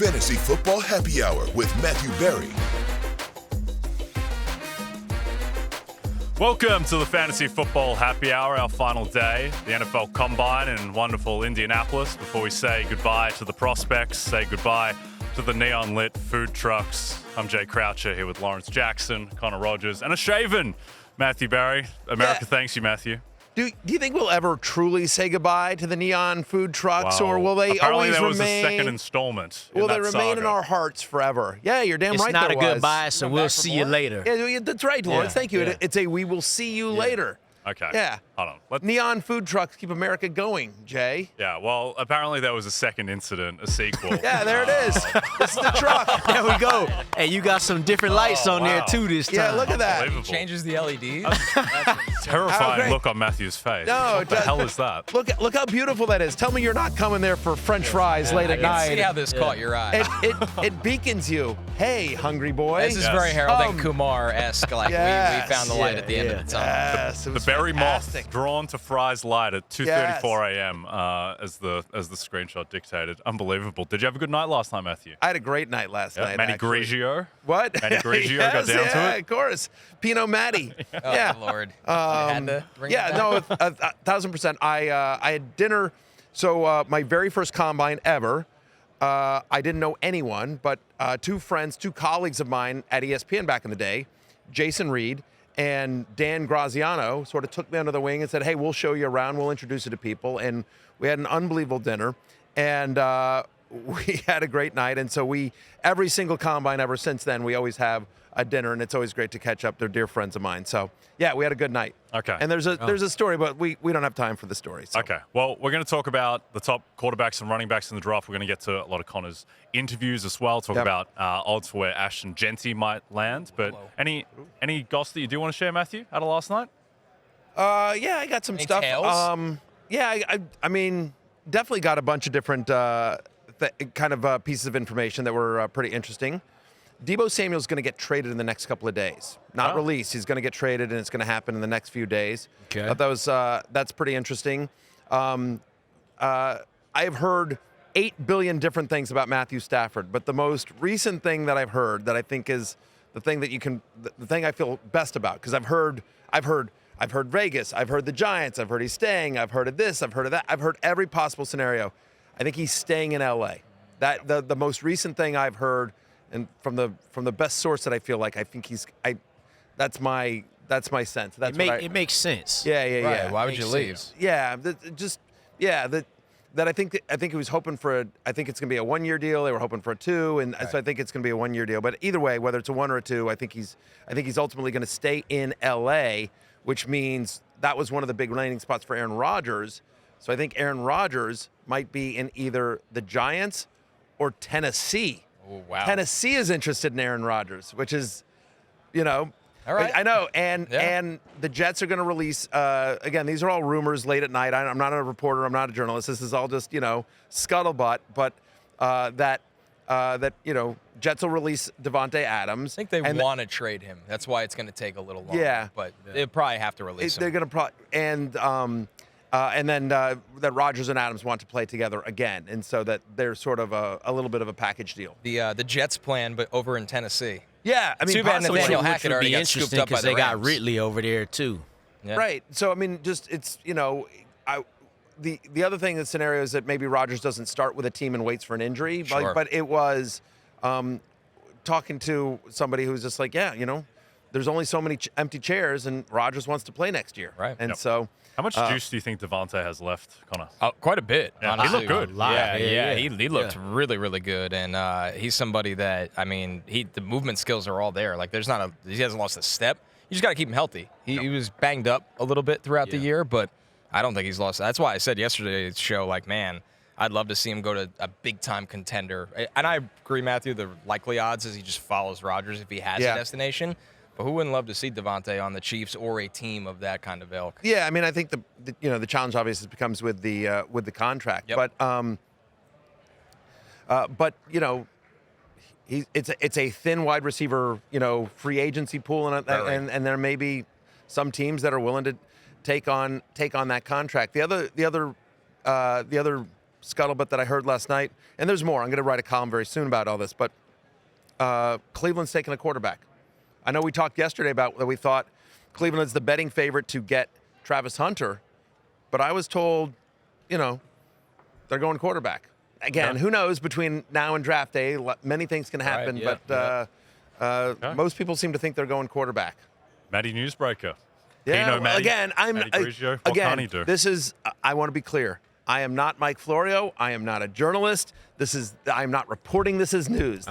Fantasy Football Happy Hour with Matthew Berry. Welcome to the Fantasy Football Happy Hour, our final day, the NFL Combine in wonderful Indianapolis. Before we say goodbye to the prospects, say goodbye to the neon-lit food trucks. I'm Jay Croucher here with Lawrence Jackson, Connor Rodgers, and a shaven Matthew Berry. America thanks you, Matthew. Do you think we'll ever truly say goodbye to the neon food trucks, or will they apparently always there was remain? a second installment. Will they remain saga in our hearts forever? Yeah, you're damn it's right. It's not there a was. goodbye, so we'll see you later. Yeah, that's right, Lawrence. Thank you. Yeah. It's a we will see you later. Okay. Yeah. Hold on. Neon food trucks keep America going, Jay. Yeah, well, apparently there was a second incident, a sequel. Yeah, there it is. It's the truck. There we go. Hey, you got some different lights on there, too, this time. Yeah, look at that. Unbelievable. Changes the LEDs. Terrifying look on Matthew's face. No, what the hell is that? Look how beautiful that is. Tell me you're not coming there for French fries late at night. See how this caught your eye. It beacons you. Hey, hungry boy. This is very Harold and Kumar-esque. Like we found the light at the end of the tunnel. Yes, it The was berry fantastic. moth drawn to Fry's light at 2:34 a.m. As the screenshot dictated. Unbelievable. Did you have a good night last night, Matthew? I had a great night last night. Manny actually. Grigio. What? Manny Grigio got down to it. of course. Pinot Matty. Oh, Lord. You had to bring it back? No, 1,000%. I had dinner. So my very first combine ever. I didn't know anyone, but two colleagues of mine at ESPN back in the day, Jason Reed and Dan Graziano, sort of took me under the wing and said, hey, we'll show you around. We'll introduce you to people. And we had an unbelievable dinner. And we had a great night. And so every single combine ever since then, we always have a dinner. And it's always great to catch up. They're dear friends of mine. So, yeah, we had a good night. Okay. And there's a story, but we don't have time for the story. So. Okay. Well, we're going to talk about the top quarterbacks and running backs in the draft. We're going to get to a lot of Connor's interviews as well, talk about odds for where Ashton Jeanty might land. But any goss that you do want to share, Matthew, out of last night? Yeah, I got some stuff. Tails? I mean, definitely got a bunch of different pieces of information that were pretty interesting. Deebo Samuel is going to get traded in the next couple of days. Not released. He's going to get traded, and it's going to happen in the next few days. Okay. That's pretty interesting. I've heard 8 billion different things about Matthew Stafford, but the most recent thing that I've heard that I think is the thing that the thing I feel best about, because I've heard Vegas, I've heard the Giants, I've heard he's staying, I've heard of this, I've heard of that, I've heard every possible scenario. I think he's staying in LA. That the most recent thing I've heard, and from the best source that I feel like, I think that's my sense. It makes sense. Yeah. Right. Why would you leave? Yeah, that I think he was hoping for I think it's going to be a 1-year deal. They were hoping for a 2, and so I think it's going to be a 1-year deal. But either way, whether it's a 1 or a 2, I think he's ultimately going to stay in LA, which means that was one of the big landing spots for Aaron Rodgers. So I think Aaron Rodgers might be in either the Giants or Tennessee. Oh, wow. Tennessee is interested in Aaron Rodgers, which is, all right. I know, and the Jets are going to release. Again, these are all rumors late at night. I'm not a reporter. I'm not a journalist. This is all just scuttlebutt. But that Jets will release Devontae Adams. I think they want to trade him. That's why it's going to take a little longer. Yeah, but they'll probably have to release him. They're going to and then that Rodgers and Adams want to play together again, and so that they're sort of a little bit of a package deal. The Jets plan, but over in Tennessee. Yeah, I mean, too bad possibly. Nathaniel Which Hackett would already be got scooped interesting up by because the they got Rams. Ridley over there, too. Yeah. Right. So I mean, the other thing, the scenario is that maybe Rodgers doesn't start with a team and waits for an injury. Sure. But it was talking to somebody who's just like, there's only so many empty chairs, and Rodgers wants to play next year. Right. And so. How much juice do you think Devontae has left, Connor? Quite a bit. Yeah, honestly. he looked good. Yeah. He looked really, really good, and he's somebody that the movement skills are all there. Like he hasn't lost a step. You just got to keep him healthy. He was banged up a little bit throughout the year, but I don't think he's lost. That's why I said yesterday's show, like, man, I'd love to see him go to a big-time contender. And I agree, Matthew, the likely odds is he just follows Rodgers if he has a destination. But who wouldn't love to see Devontae on the Chiefs or a team of that kind of ilk? Yeah, I mean, I think the challenge obviously becomes with the contract. Yep. But it's a thin wide receiver free agency pool, and there may be some teams that are willing to take on that contract. The other scuttlebutt that I heard last night, and there's more. I'm going to write a column very soon about all this, but Cleveland's taking a quarterback. I know we talked yesterday about that we thought Cleveland's the betting favorite to get Travis Hunter, but I was told, they're going quarterback. Again, who knows? Between now and draft day, many things can happen, but most people seem to think they're going quarterback. Matty Newsbreaker. Yeah, Matty, again, Matty Grigio, what can he do? This is, I want to be clear. I am not Mike Florio. I am not a journalist. I'm not reporting this as news.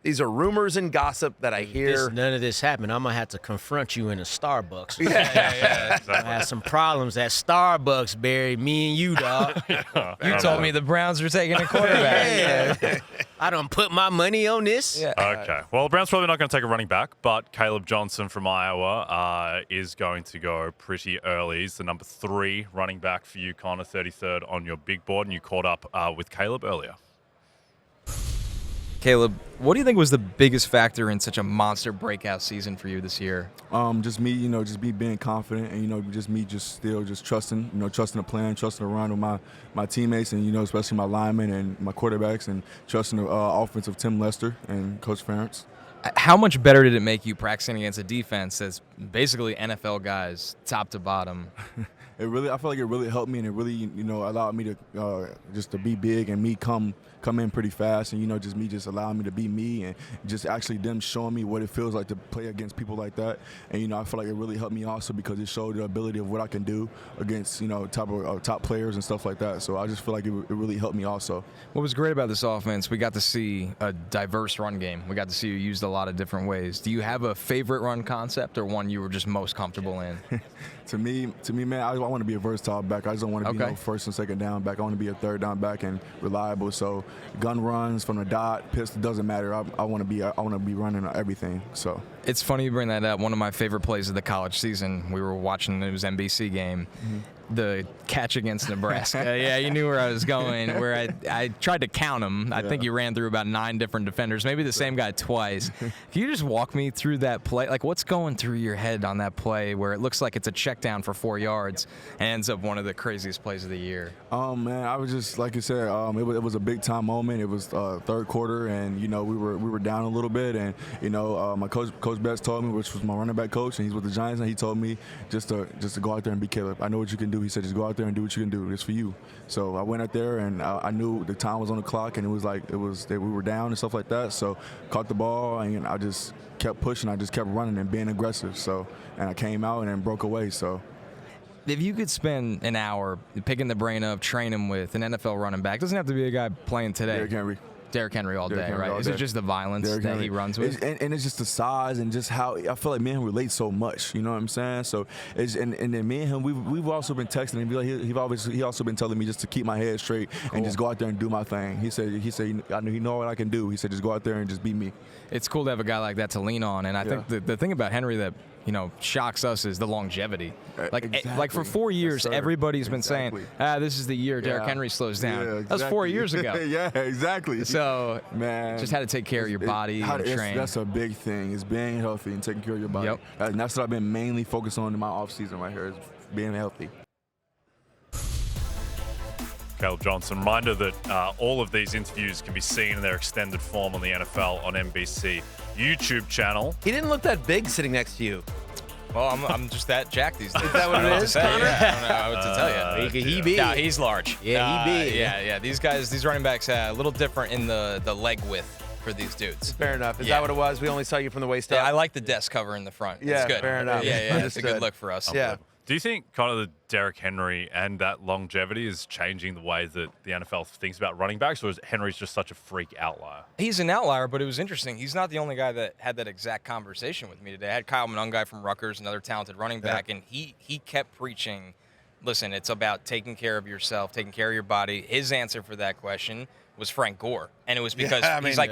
These are rumors and gossip that I hear. None of this happened. I'm going to have to confront you in a Starbucks. Yeah, exactly. I had some problems at Starbucks, Barry. Me and you, dog. You told me the Browns were taking a quarterback. Yeah. I done put my money on this. Yeah. Okay. Well, the Browns probably not going to take a running back, but Kaleb Johnson from Iowa is going to go pretty early. He's the number 3 running back for you, Connor, 33rd on your big board, and you caught up with Kaleb earlier. Kaleb, what do you think was the biggest factor in such a monster breakout season for you this year? Just me, just me being confident, and just me still trusting, trusting the plan, trusting the run with my teammates, and especially my linemen and my quarterbacks, and trusting the offense of Tim Lester and Coach Ferentz. How much better did it make you practicing against a defense that's basically NFL guys, top to bottom? I feel like it really helped me, and it really, allowed me to just to be big and me come in pretty fast, and just allowing me to be me, and just actually them showing me what it feels like to play against people like that. And I feel like it really helped me also because it showed the ability of what I can do against top players and stuff like that. So I just feel like it really helped me also. What was great about this offense, we got to see a diverse run game. We got to see you used a lot of different ways. Do you have a favorite run concept or one you were just most comfortable in? To me, man, I want to be a versatile back. I just don't want to be first and second down back. I want to be a third down back and reliable. So gun runs from the dot, pistol, doesn't matter. I want to be running everything. So it's funny you bring that up. One of my favorite plays of the college season, we were watching, it was NBC game. Mm-hmm. The catch against Nebraska. Yeah, you knew where I was going, where I tried to count them. I think you ran through about 9 different defenders, maybe the same guy twice. Can you just walk me through that play? Like, what's going through your head on that play where it looks like it's a check down for 4 yards and ends up one of the craziest plays of the year? Man, I was just, like you said, it was a big-time moment. It was third quarter, and, we were down a little bit, and, my Coach Betts told me, which was my running back coach, and he's with the Giants, and he told me just to go out there and be Kaleb. I know what you can do. He said, just go out there and do what you can do. It's for you. So I went out there, and I knew the time was on the clock, and it was like we were down and stuff like that. So caught the ball, and I just kept pushing. I just kept running and being aggressive. So, and I came out and then broke away. So. If you could spend an hour picking the brain of, training with an NFL running back, doesn't have to be a guy playing today. Derrick Henry all day, right? Is it just the violence that he runs with? And it's just the size and just how I feel like me and him relate so much. You know what I'm saying? So and then me and him, we've also been texting, and he also been telling me just to keep my head straight and just go out there and do my thing. He said I know he know what I can do. He said just go out there and just be me. It's cool to have a guy like that to lean on, and I think the thing about Henry that shocks us is the longevity. Like for 4 years, everybody's been saying, this is the year Derrick Henry slows down. Yeah, exactly. That was 4 years ago. Yeah, exactly. So, man, just had to take care of your body and train. That's a big thing, is being healthy and taking care of your body. Yep. And that's what I've been mainly focused on in my offseason right here, is being healthy. Kaleb Johnson, reminder that all of these interviews can be seen in their extended form on the NFL on NBC YouTube channel. He didn't look that big sitting next to you. Well, I'm just that jacked these days. Is that what it is, Connor? I don't know what to tell you. He big. No, he's large. Yeah, he big. Yeah. These guys, these running backs, a little different in the leg width for these dudes. Fair enough. Is that what it was? We only saw you from the waist up? Yeah, I like the desk cover in the front. Yeah, it's good. fair enough. Yeah, it's a good look for us. Yeah. Do you think kind of the Derrick Henry and that longevity is changing the way that the NFL thinks about running backs, or is Henry's just such a freak outlier? He's an outlier, but it was interesting. He's not the only guy that had that exact conversation with me today. I had Kyle Monangai from Rutgers, another talented running back, and he kept preaching, listen, it's about taking care of yourself, taking care of your body. His answer for that question was Frank Gore, and it was because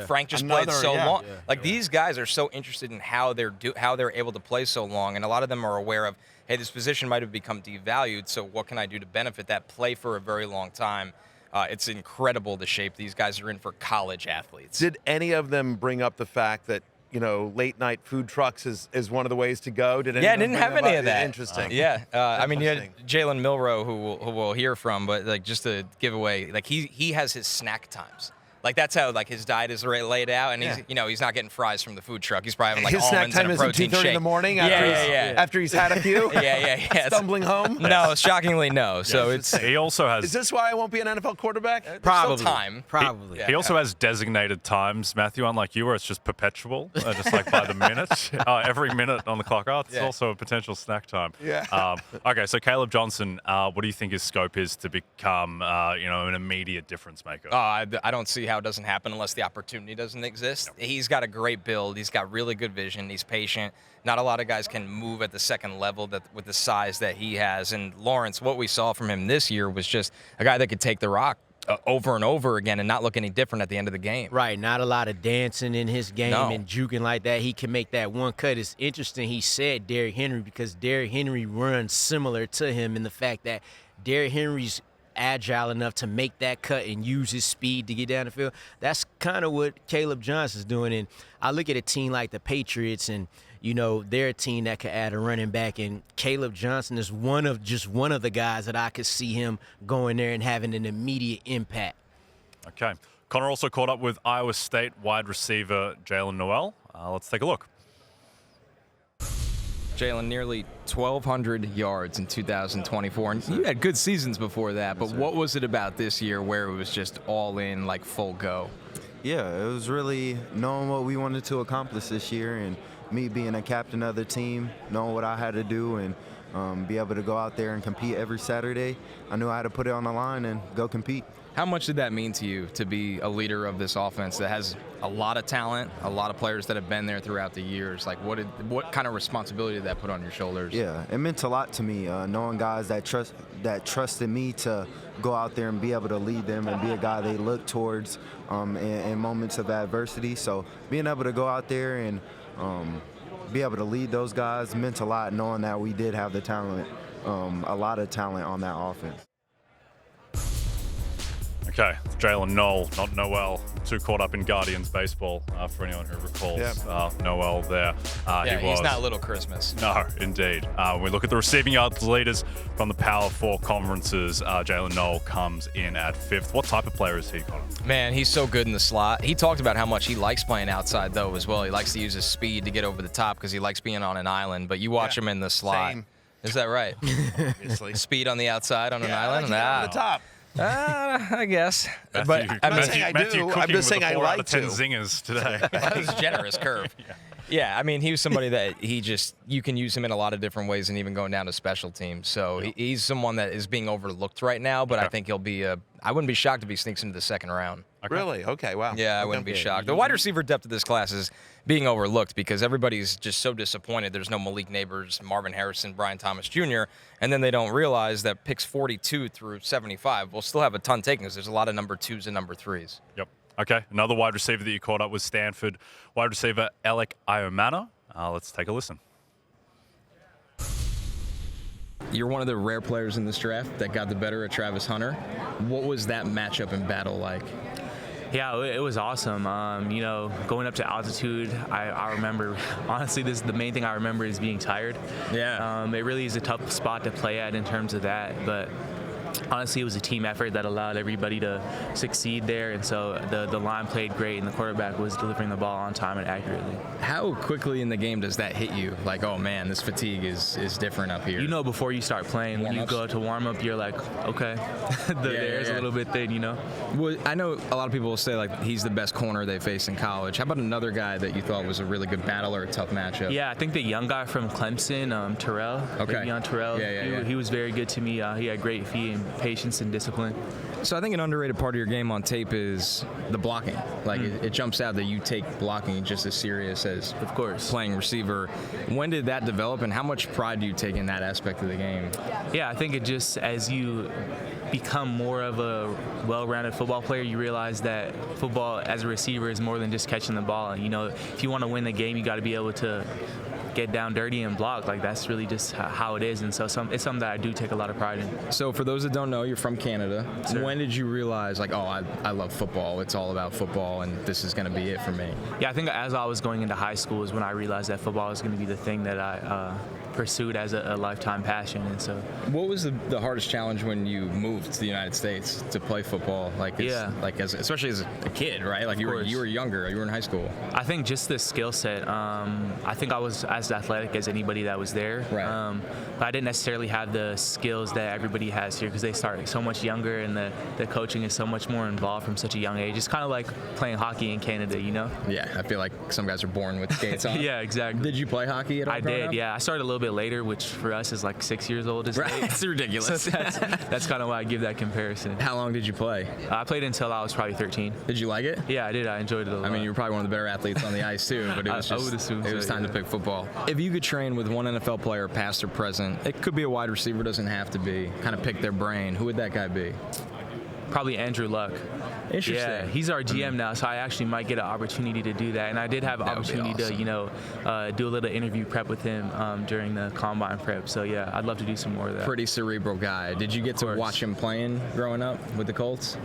Frank just played so long. These guys are so interested in how they're able to play so long, and a lot of them are aware of, hey, this position might have become devalued, so what can I do to benefit that? Play for a very long time. It's incredible the shape these guys are in for college athletes. Did any of them bring up the fact that late night food trucks is one of the ways to go. Did Yeah, I didn't have any of that. Interesting. I mean, you had Jalen Milroe, who we'll hear from, but like just to give away, like he has his snack times. Like that's how like his diet is laid out, and he's not getting fries from the food truck. He's probably having like his snack almonds time and a is at protein 2:30 shake. in the morning after he's had a few. Yeah. Stumbling home. No, shockingly no. So it's He also has. Is this why I won't be an NFL quarterback? probably time. Probably. He also has designated times, Matthew, unlike you, where it's just perpetual, just like by the minute. Every minute on the clock. It's also a potential snack time. Yeah. Okay, so Kaleb Johnson, what do you think his scope is to become, an immediate difference maker? I don't see how it doesn't happen unless the opportunity doesn't exist. No. He's got a great build. He's got really good vision. He's patient. Not a lot of guys can move at the second level with the size that he has. And Lawrence, what we saw from him this year was just a guy that could take the rock over and over again and not look any different at the end of the game. Right, not a lot of dancing in his game No. and juking like that. He can make that one cut. It's interesting he said Derrick Henry because Derrick Henry runs similar to him in the fact that Derrick Henry's agile enough to make that cut and use his speed to get down the field. That's kind of what Kaleb Johnson's doing. And I look at a team like the Patriots, and they're a team that could add a running back, and Kaleb Johnson is one of the guys that I could see him going there and having an immediate impact. Okay. Connor also caught up with Iowa State wide receiver Jalen Noel. Let's take a look. Jalen, nearly 1,200 yards in 2024. And you had good seasons before that, but what was it about this year where it was just all in, like full go? Yeah, it was really knowing what we wanted to accomplish this year and me being a captain of the team, knowing what I had to do and be able to go out there and compete every Saturday. I knew I had to put it on the line and go compete. How much did that mean to you to be a leader of this offense that has a lot of talent, a lot of players that have been there throughout the years? Like, what kind of responsibility did that put on your shoulders? Yeah, it meant a lot to me, knowing guys that trusted me to go out there and be able to lead them and be a guy they look towards in moments of adversity. So being able to go out there and be able to lead those guys meant a lot, knowing that we did have the talent, a lot of talent on that offense. Okay, Jalen Noel, not Noel. Too caught up in Guardians baseball for anyone who recalls Noel there. He's not Little Christmas. No, indeed. When we look at the receiving yards leaders from the Power 4 conferences, Jalen Noel comes in at 5th. What type of player is he, Connor? Man, he's so good in the slot. He talked about how much he likes playing outside, though, as well. He likes to use his speed to get over the top because he likes being on an island. But you watch him in the slot. Same. Is that right? Obviously. Speed on the outside on an island? Over the top. I guess. Matthew, But I'm not saying I do. I'm just saying I like to. 10 zingers today. that was a generous curve. Yeah, I mean, he was somebody that you can use him in a lot of different ways and even going down to special teams. So he's someone that is being overlooked right now, but I think he'll be I wouldn't be shocked if he sneaks into the second round. Okay. Really? Okay, wow. Yeah, I wouldn't be shocked. The wide receiver depth of this class is being overlooked because everybody's just so disappointed. There's no Malik Neighbors, Marvin Harrison, Brian Thomas Jr., and then they don't realize that picks 42 through 75 will still have a ton taken because there's a lot of number 2s and number 3s. Yep. Okay, another wide receiver that you caught up was Stanford wide receiver Elic Ayomanor. Let's take a listen. You're one of the rare players in this draft that got the better of Travis Hunter. What was that matchup and battle like? Yeah, it was awesome. Going up to altitude, I remember, honestly, this is the main thing I remember is being tired. Yeah. It really is a tough spot to play at in terms of that, but honestly, it was a team effort that allowed everybody to succeed there, and so the line played great, and the quarterback was delivering the ball on time and accurately. How quickly in the game does that hit you? Like, oh man, this fatigue is different up here. Before you start playing, when you go to warm up, you're like, okay, the air's a little bit thin, Well, I know a lot of people will say like he's the best corner they faced in college. How about another guy that you thought was a really good battle or a tough matchup? Yeah, I think the young guy from Clemson, Terrell. Okay. Le'Veon Terrell. He was very good to me. He had great feet and patience and discipline. So I think an underrated part of your game on tape is the blocking. Like it jumps out that you take blocking just as serious as, of course, playing receiver. When did that develop, and how much pride do you take in that aspect of the game? Yeah, I think it just, as you become more of a well-rounded football player, you realize that football as a receiver is more than just catching the ball. And, if you want to win the game, you got to be able to get down dirty and block. Like, that's really just how it is. And so it's something that I do take a lot of pride in. So for those that don't know, you're from Canada. Sure. When did you realize, like, oh, I love football. It's all about football, and this is going to be it for me? Yeah, I think as I was going into high school is when I realized that football was going to be the thing that I pursued as a lifetime passion. And so, what was the hardest challenge when you moved to the United States to play football? Like, especially as a kid, right? Like, you were younger, you were in high school. I think just the skill set. I think I was as athletic as anybody that was there. Right. But I didn't necessarily have the skills that everybody has here because they start so much younger and the coaching is so much more involved from such a young age. It's kind of like playing hockey in Canada, you know? Yeah, I feel like some guys are born with skates on. Yeah, exactly. Did you play hockey at all? I did, yeah. I started a little bit later, which for us is like 6 years old. Is right. It's ridiculous. So that's kind of why I give that comparison. How long did you play? I played until I was probably 13. Did you like it? Yeah, I did. I enjoyed it a lot. I mean, you were probably one of the better athletes on the ice too, but it was I would assume it was time to pick football. If you could train with one NFL player, past or present, it could be a wide receiver, doesn't have to be, kind of pick their brain, who would that guy be? Probably Andrew Luck. Interesting. Yeah, he's our GM now, so I actually might get an opportunity to do that. And I did have an opportunity to, do a little interview prep with him during the combine prep. So yeah, I'd love to do some more of that. Pretty cerebral guy. Did you get to watch him playing growing up with the Colts?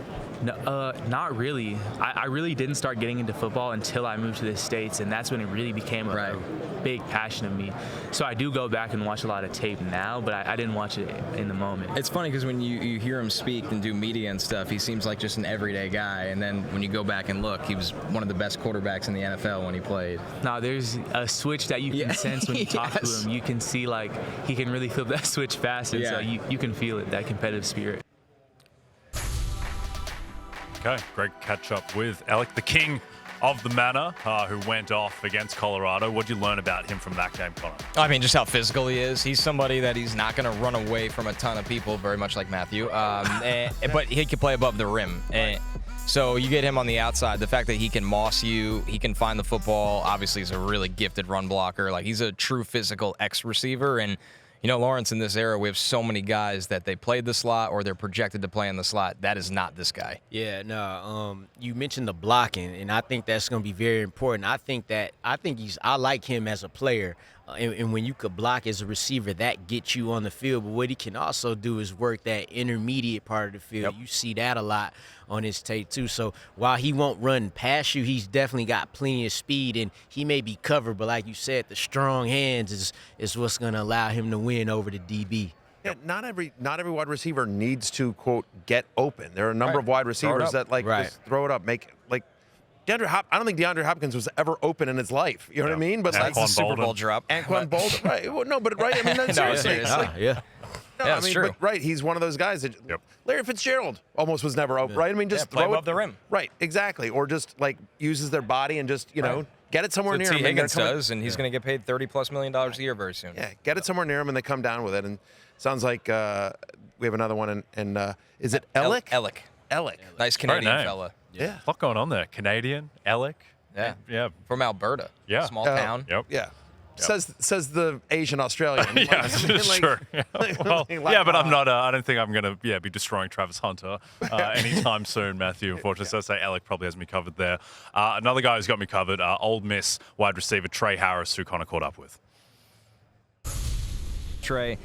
No, not really. I really didn't start getting into football until I moved to the States, and that's when it really became a big passion of me. So I do go back and watch a lot of tape now, but I didn't watch it in the moment. It's funny because when you hear him speak and do media and stuff, he seems like just an everyday guy. And then when you go back and look, he was one of the best quarterbacks in the NFL when he played. No, there's a switch that you can sense when you talk to him. You can see, like, he can really flip that switch fast, and so you can feel it, that competitive spirit. Okay, great catch up with Elic, the king of the manor, who went off against Colorado. What did you learn about him from that game, Connor? I mean, just how physical he is. He's somebody that he's not going to run away from a ton of people, very much like Matthew. But he can play above the rim. So you get him on the outside. The fact that he can moss you, he can find the football. Obviously, he's a really gifted run blocker. Like, he's a true physical X receiver. And you know, Lawrence, in this era, we have so many guys that they played the slot or they're projected to play in the slot. That is not this guy. Yeah, no. You mentioned the blocking, and I think that's going to be very important. I like him as a player. And when you could block as a receiver, that gets you on the field. But what he can also do is work that intermediate part of the field. Yep. You see that a lot on his tape, too. So while he won't run past you, he's definitely got plenty of speed, and he may be covered. But like you said, the strong hands is what's going to allow him to win over the DB. Yeah, not every wide receiver needs to, quote, get open. There are a number of wide receivers that, like, just throw it up, I don't think DeAndre Hopkins was ever open in his life. You know what I mean? But that's the Super Bowl drop. Anquan Bolden, right? Well, no, but right. I mean, that's seriously. True. But right, he's one of those guys that Larry Fitzgerald almost was never open, right? I mean, just play throw above the rim. Right, exactly. Or just like uses their body and just know get it somewhere near him. T. Higgins does, and he's going to get paid $30+ million a year very soon. Yeah, get it somewhere near him and they come down with it. And sounds like we have another one. And is it Elic? Elic. Nice Canadian fella. Yeah. A lot going on there. Canadian, Elic. Yeah. From Alberta. Yeah. Small town. Yep. Yeah. Says the Asian Australian. Sure. Well, but I'm not. I don't think I'm going to be destroying Travis Hunter anytime soon, Matthew. Unfortunately, so I say Elic probably has me covered there. Another guy who's got me covered, Ole Miss wide receiver Tre Harris, who Connor caught up with. Tre,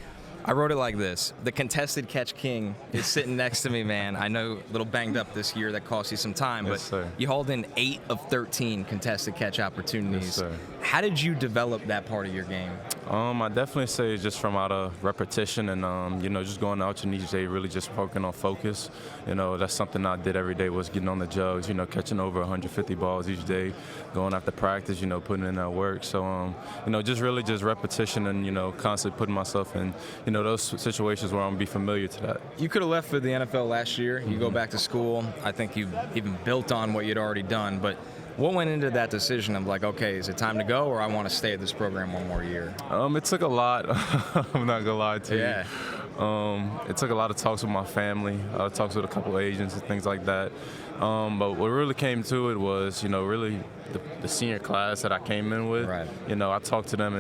I wrote it like this. The contested catch king is sitting next to me, man. I know a little banged up this year. That cost you some time, but you hauled in 8 of 13 contested catch opportunities. Yes, sir. How did you develop that part of your game? I definitely say just from out of repetition and, just going out and each day really just working on focus. That's something I did every day was getting on the jugs, catching over 150 balls each day, going after practice, putting in that work. So, just really just repetition and, constantly putting myself in, those situations where I'm going to be familiar to that. You could have left for the NFL last year. You go back to school. I think you even built on what you'd already done. But what went into that decision of like, okay, is it time to go or I want to stay at this program one more year? It took a lot. I'm not going to lie to you. It took a lot of talks with my family, talks with a couple of agents and things like that. But what really came to it was, really the senior class that I came in with. Right. You know, I talked to them,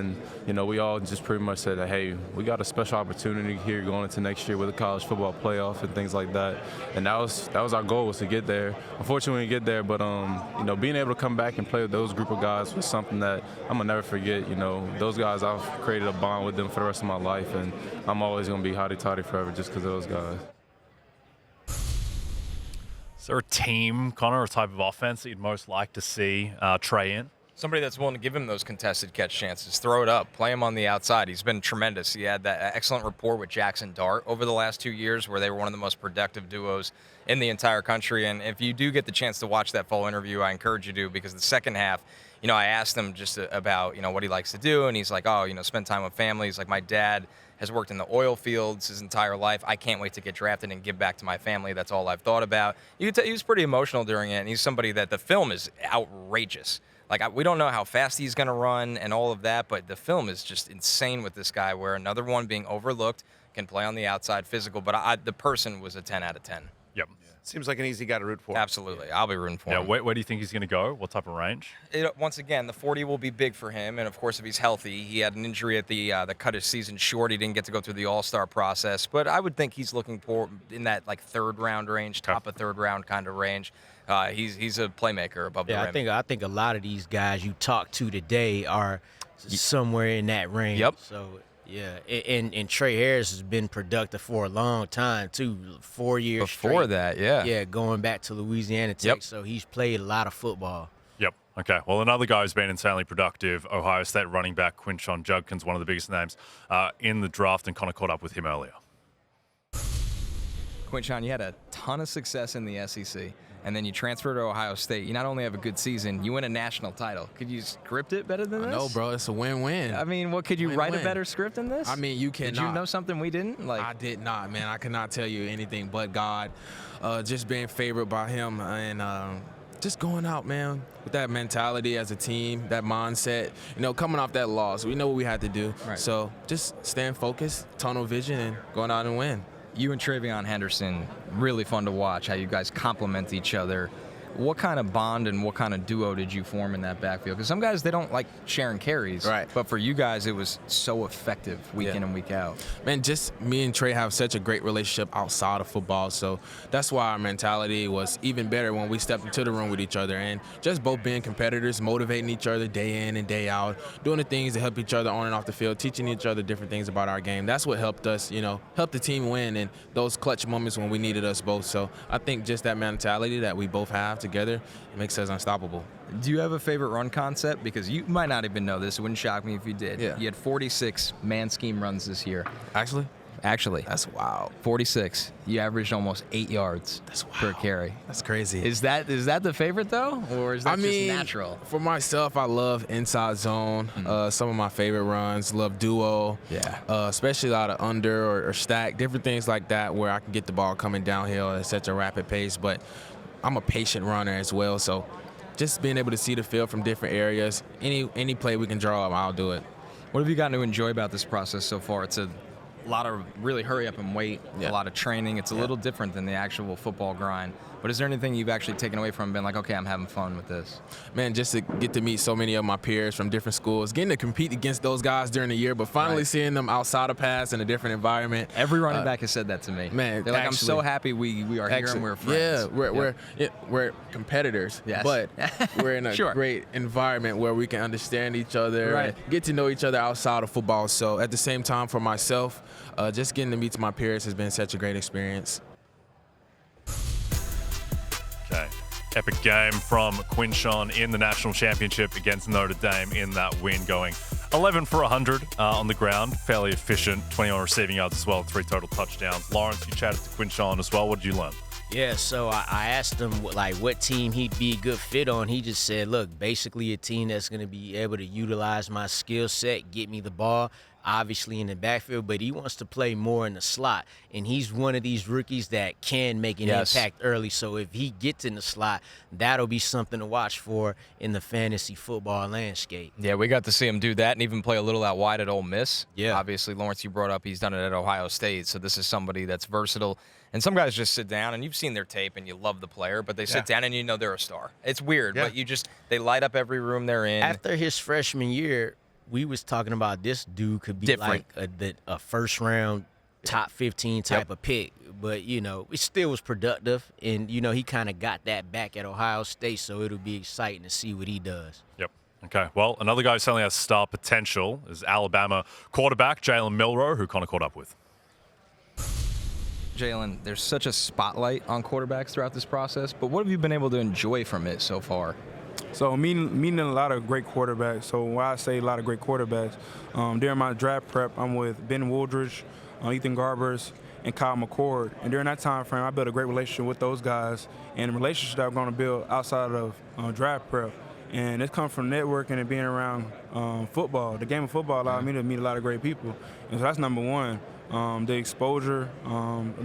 and we all just pretty much said that, hey, we got a special opportunity here going into next year with a college football playoff and things like that. And that was our goal, was to get there. Unfortunately, we didn't get there, but being able to come back and play with those group of guys was something that I'm gonna never forget. You know, those guys, I've created a bond with them for the rest of my life, and I'm always gonna be hotty-toddy forever just because of those guys. Is there a team, Connor, or type of offense that you'd most like to see Tre in? Somebody that's willing to give him those contested catch chances, throw it up, play him on the outside. He's been tremendous. He had that excellent rapport with Jackson Dart over the last 2 years, where they were one of the most productive duos in the entire country. And if you do get the chance to watch that full interview, I encourage you to, because the second half, I asked him just about, what he likes to do, and he's like, spend time with family. He's like, my dad has worked in the oil fields his entire life. I can't wait to get drafted and give back to my family. That's all I've thought about. He was pretty emotional during it, and he's somebody that the film is outrageous. Like, we don't know how fast he's going to run and all of that, but the film is just insane with this guy, where another one being overlooked, can play on the outside, physical, but the person was a 10 out of 10. Yep. Seems like an easy guy to root for. Absolutely. I'll be rooting for him. Where do you think he's going to go? What type of range? Once again, the 40 will be big for him, and of course, if he's healthy. He had an injury at that cut his season short. He didn't get to go through the All-Star process, but I would think he's looking for in that third round range, top of third round kind of range. He's a playmaker above the rim. I think a lot of these guys you talked to today are somewhere in that range. Yep. So. Yeah, and Tre Harris has been productive for a long time, too, 4 years Before straight. that, yeah. Yeah, going back to Louisiana Tech, so he's played a lot of football. Yep. Okay. Well, another guy who's been insanely productive, Ohio State running back Quinshon Judkins, one of the biggest names in the draft, and kind of caught up with him earlier. Quinshon, you had a ton of success in the SEC, and then you transfer to Ohio State. You not only have a good season, you win a national title. Could you script it better than this? No, bro, it's a win-win. I mean, what could you write a better script than this? I mean, you cannot. Did you know something we didn't? I did not, man. I cannot tell you anything but God. Just being favored by Him, and just going out, man, with that mentality as a team, that mindset. Coming off that loss, we know what we had to do. Right. So just staying focused, tunnel vision, and going out and win. You and Travion Henderson, really fun to watch how you guys complement each other. What kind of bond and what kind of duo did you form in that backfield? Because some guys, they don't like sharing carries. Right. But for you guys, it was so effective week in and week out. Man, just me and Tre have such a great relationship outside of football. So that's why our mentality was even better when we stepped into the room with each other. And just both being competitors, motivating each other day in and day out, doing the things to help each other on and off the field, teaching each other different things about our game. That's what helped us, help the team win in those clutch moments when we needed us both. So I think just that mentality that we both have together makes us unstoppable. Do you have a favorite run concept? Because you might not even know this. It wouldn't shock me if you did. Yeah. You had 46 man scheme runs this year. Actually? That's wild. 46. You averaged almost 8 yards per carry. That's crazy. Is that the favorite, though? Or is that just natural? For myself, I love inside zone. Some of my favorite runs. Love duo. Yeah. Especially a lot of under or stack. Different things like that where I can get the ball coming downhill at such a rapid pace. But I'm a patient runner as well. So just being able to see the field from different areas, any play we can draw up, I'll do it. What have you gotten to enjoy about this process so far? It's a lot of really hurry up and wait, a lot of training. It's a little different than the actual football grind. But is there anything you've actually taken away from and been like, okay, I'm having fun with this? Man, just to get to meet so many of my peers from different schools, getting to compete against those guys during the year, but finally seeing them outside of pass in a different environment. Every running back has said that to me. Man, they're like, I'm so happy we are here and we're friends. Yeah, we're competitors, but we're in a great environment where we can understand each other, and get to know each other outside of football. So at the same time, for myself, just getting to meet my peers has been such a great experience. Okay. Epic game from Quinshon in the national championship against Notre Dame in that win, going 11 for 100 on the ground. Fairly efficient, 21 receiving yards as well, 3 total touchdowns. Lawrence, you chatted to Quinshon as well. What did you learn? Yeah, so I asked him what team he'd be a good fit on. He just said, look, basically a team that's going to be able to utilize my skill set, get me the ball. obviously in the backfield, but he wants to play more in the slot. And he's one of these rookies that can make an impact early. So if he gets in the slot, that'll be something to watch for in the fantasy football landscape. Yeah, we got to see him do that and even play a little out wide at Ole Miss. Yeah. Obviously, Lawrence, you brought up he's done it at Ohio State, so this is somebody that's versatile. And some guys just sit down, and you've seen their tape, and you love the player, but they sit down and you know they're a star. It's weird, but they light up every room they're in. After his freshman year, we was talking about this dude could be Different. like a first-round top 15 type of pick. But, it still was productive, and, he kind of got that back at Ohio State, so it'll be exciting to see what he does. Yep. Okay, well, another guy who certainly has star potential is Alabama quarterback Jalen Milroe, who Connor caught up with. Jalen, there's such a spotlight on quarterbacks throughout this process, but what have you been able to enjoy from it so far? So meeting a lot of great quarterbacks. So when I say a lot of great quarterbacks, during my draft prep, I'm with Ben Wooldridge, Ethan Garbers, and Kyle McCord. And during that time frame, I built a great relationship with those guys and the relationship that I'm going to build outside of draft prep. And it comes from networking and being around football. The game of football allowed me to meet a lot of great people. And so that's number one. The exposure,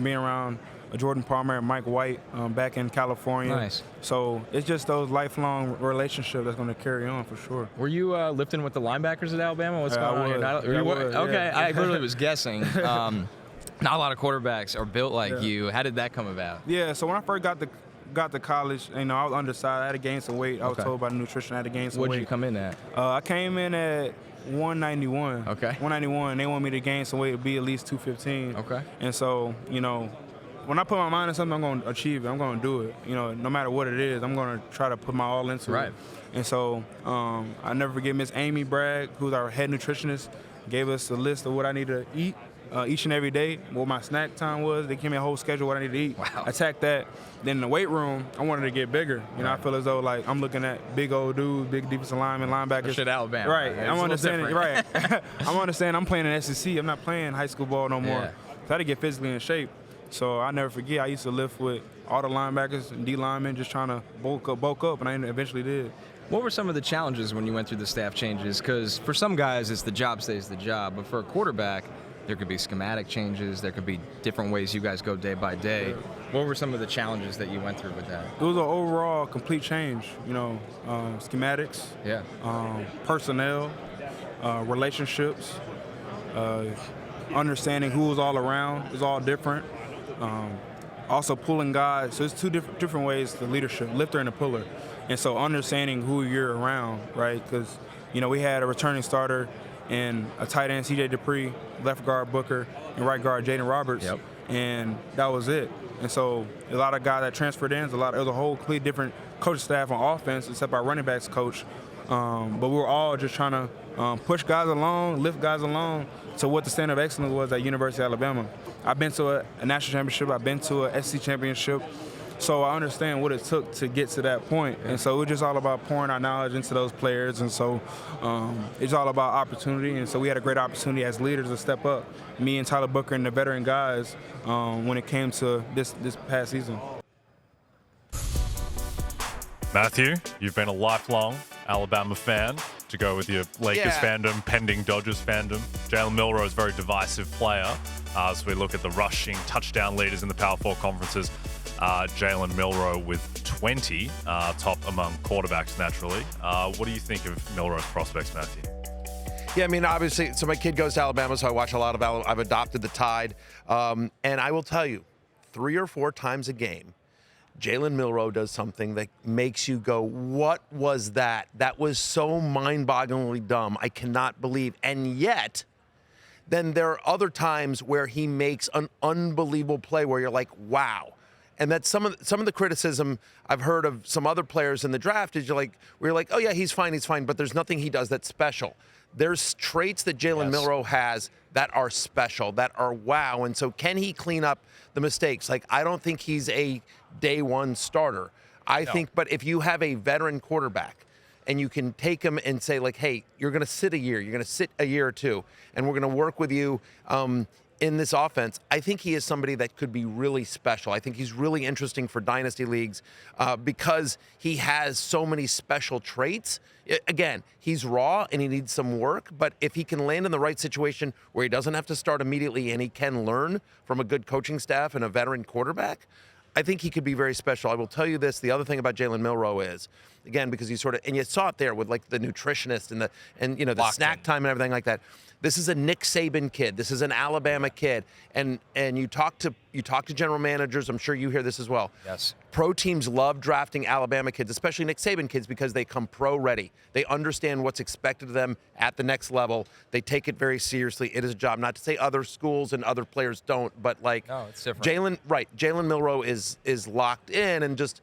being around Jordan Palmer and Mike White back in California. Nice. So it's just those lifelong relationships that's going to carry on for sure. Were you lifting with the linebackers at Alabama? What's going on here? I was, okay, yeah. I literally was guessing. Not a lot of quarterbacks are built like you. How did that come about? Yeah, so when I first got to college, I was undersized. I had to gain some weight. I was told by the nutrition I had to gain some weight. What did you come in at? I came in at 191. Okay. 191. They want me to gain some weight to be at least 215. Okay. And so, when I put my mind on something, I'm going to achieve it. I'm going to do it. No matter what it is, I'm going to try to put my all into it. And so I never forget Miss Amy Bragg, who's our head nutritionist, gave us a list of what I need to eat each and every day, what my snack time was. They gave me a whole schedule what I need to eat. Wow. I attacked that. Then in the weight room, I wanted to get bigger. I feel as though like I'm looking at big old dudes, big defensive linemen, linebackers. Shit, Alabama. Right. It's I'm understanding. Right. I'm understanding. I'm playing in SEC. I'm not playing high school ball no more. Yeah. So I had to get physically in shape. So I never forget. I used to lift with all the linebackers and D linemen, just trying to bulk up, and I eventually did. What were some of the challenges when you went through the staff changes? Because for some guys, it's the job stays the job, but for a quarterback, there could be schematic changes. There could be different ways you guys go day by day. What were some of the challenges that you went through with that? It was an overall complete change. Schematics, personnel, relationships, understanding who was all around. It was all different. Also pulling guys. So it's two different ways to leadership, lifter and a puller. And so understanding who you're around, right? Because, we had a returning starter and a tight end, C.J. Dupree, left guard Booker, and right guard Jaden Roberts. Yep. And that was it. And so a lot of guys that transferred in, it was a whole complete different coaching staff on offense, except our running backs coach. But we were all just trying to push guys along, lift guys along to what the standard of excellence was at University of Alabama. I've been to a national championship. I've been to a SEC championship. So I understand what it took to get to that point. And so we're just all about pouring our knowledge into those players. And so it's all about opportunity. And so we had a great opportunity as leaders to step up, me and Tyler Booker and the veteran guys, when it came to this past season. Matthew, you've been a lifelong Alabama fan, to go with your Lakers fandom, pending Dodgers fandom. Jalen Milroe is a very divisive player. As we look at the rushing touchdown leaders in the Power 4 conferences, Jalen Milroe with 20, top among quarterbacks naturally. What do you think of Milroe's prospects, Matthew? Yeah, obviously, so my kid goes to Alabama, so I watch a lot of Alabama. I've adopted the Tide. And I will tell you, 3 or 4 times a game, Jalen Milroe does something that makes you go, what was that? That was so mind-bogglingly dumb. I cannot believe. And yet, then there are other times where he makes an unbelievable play where you're like, wow. And that's some of the criticism I've heard of some other players in the draft is you're like, oh yeah, he's fine, but there's nothing he does that's special. There's traits that Jalen Milroe has that are special, that are wow. And so can he clean up the mistakes? I don't think he's a day one starter. I think, but if you have a veteran quarterback and you can take him and say hey, you're going to sit a year or two, and we're going to work with you in this offense, I think he is somebody that could be really special. I think he's really interesting for dynasty leagues because he has so many special traits. Again, he's raw and he needs some work, but if he can land in the right situation where he doesn't have to start immediately and he can learn from a good coaching staff and a veteran quarterback, I think he could be very special. I will tell you this, the other thing about Jalen Milroe is, again, because he's sort of, and you saw it there with like the nutritionist and the snack time and everything like that. This is a Nick Saban kid. This is an Alabama kid. And you talk to general managers, I'm sure you hear this as well. Yes. Pro teams love drafting Alabama kids, especially Nick Saban kids, because they come pro ready. They understand what's expected of them at the next level. They take it very seriously. It is a job. Not to say other schools and other players don't, but like no, it's different. Jalen Milroe is locked in, and just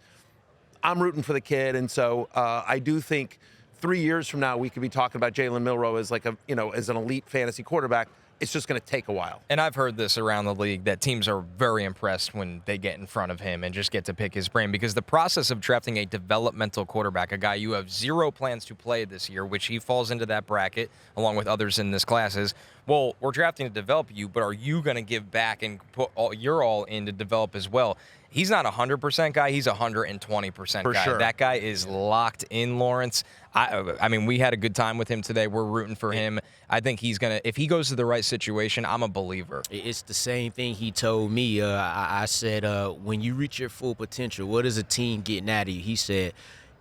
I'm rooting for the kid, and so I do think 3 years from now we could be talking about Jalen Milroe as like as an elite fantasy quarterback. It's just going to take a while. And I've heard this around the league that teams are very impressed when they get in front of him and just get to pick his brain, because the process of drafting a developmental quarterback, a guy you have zero plans to play this year, which he falls into that bracket along with others in this class, is, well, we're drafting to develop you, but are you going to give back and put your all in to develop as well? He's not a 100% guy. He's a 120% guy. Sure. That guy is locked in, Lawrence. I mean, we had a good time with him today. We're rooting for him. I think he's going to – if he goes to the right situation, I'm a believer. It's the same thing he told me. I said, when you reach your full potential, what is a team getting out of you? He said,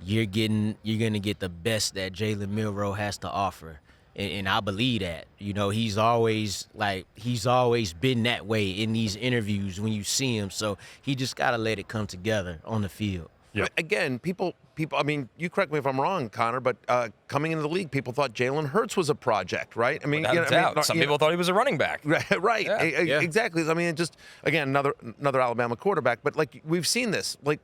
you're going to get the best that Jalen Milroe has to offer. And I believe that. He's always been that way in these interviews when you see him. So he just got to let it come together on the field. Yep. Again, people. I mean, you correct me if I'm wrong, Connor, but coming into the league, people thought Jalen Hurts was a project, right? I mean, some people thought he was a running back. Right. Yeah. Exactly. I mean, just again another Alabama quarterback, but like we've seen this, like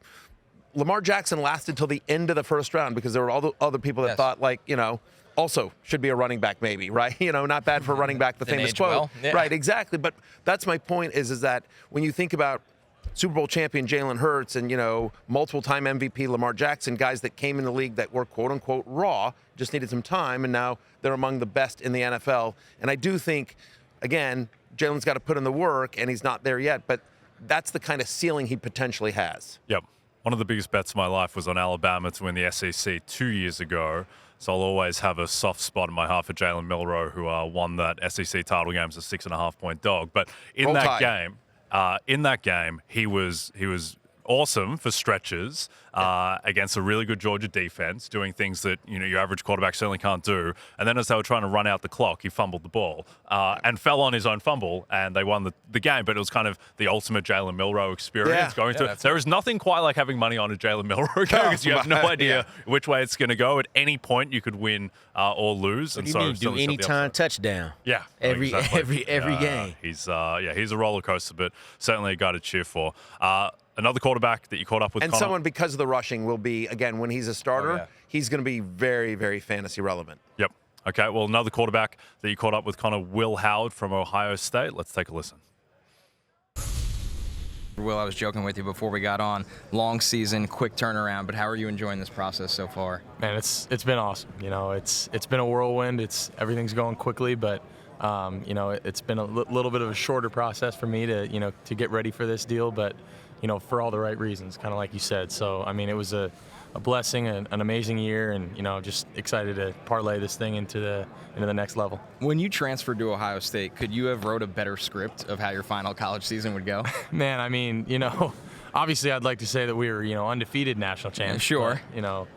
Lamar Jackson lasted till the end of the first round because there were all the other people that thought also should be a running back maybe, right? Not bad for a running back, the famous quote. Well. Yeah. Right, exactly. But that's my point is that when you think about Super Bowl champion Jalen Hurts and, multiple-time MVP Lamar Jackson, guys that came in the league that were quote-unquote raw, just needed some time, and now they're among the best in the NFL. And I do think, again, Jalen's got to put in the work, and he's not there yet, but that's the kind of ceiling he potentially has. Yep. One of the biggest bets of my life was on Alabama to win the SEC 2 years ago. So I'll always have a soft spot in my heart for Jalen Milroe, who won that SEC title game as a 6.5-point dog. But in that game, he was awesome for stretches against a really good Georgia defense, doing things that your average quarterback certainly can't do. And then as they were trying to run out the clock, he fumbled the ball and fell on his own fumble, and they won the game. But it was kind of the ultimate Jalen Milroe experience going through. There is nothing quite like having money on a Jalen Milroe game because you have no idea which way it's going to go. At any point, you could win or lose. What do you mean? Do anytime touchdown? Yeah, every game. He's a roller coaster, but certainly a guy to cheer for. Another quarterback that you caught up with. And someone, because of the rushing, will be, again, when he's a starter, he's going to be very, very fantasy relevant. Yep. Okay, well, another quarterback that you caught up with, Connor, Will Howard from Ohio State. Let's take a listen. Will, I was joking with you before we got on. Long season, quick turnaround, but how are you enjoying this process so far? Man, it's been awesome. It's been a whirlwind. Everything's going quickly, but it's been a little bit of a shorter process for me to get ready for this deal, but for all the right reasons, kind of like you said. So, I mean, it was a blessing, an amazing year, and, just excited to parlay this thing into the next level. When you transferred to Ohio State, could you have wrote a better script of how your final college season would go? Man, I mean, obviously I'd like to say that we were, undefeated national champs. Sure. But,